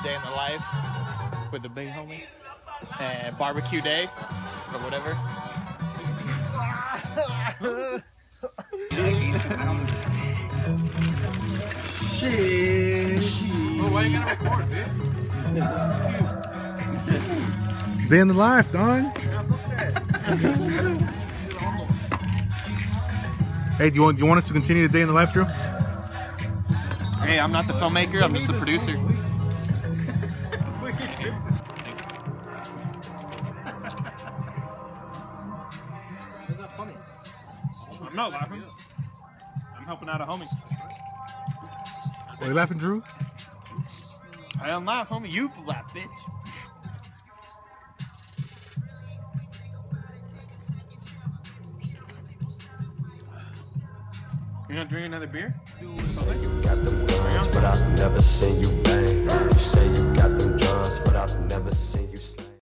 day in the life with the big homie and barbecue day or whatever. Shit. Oh, why you gotta record, dude? Day in the life, dog. Hey, do you want us to continue the day in the life, Drew? Hey, I'm not the filmmaker, I'm just the producer. I'm not laughing. I'm helping out a homie. Are you laughing, Drew? I don't laugh, homie. You laugh, bitch. You gonna drink another beer?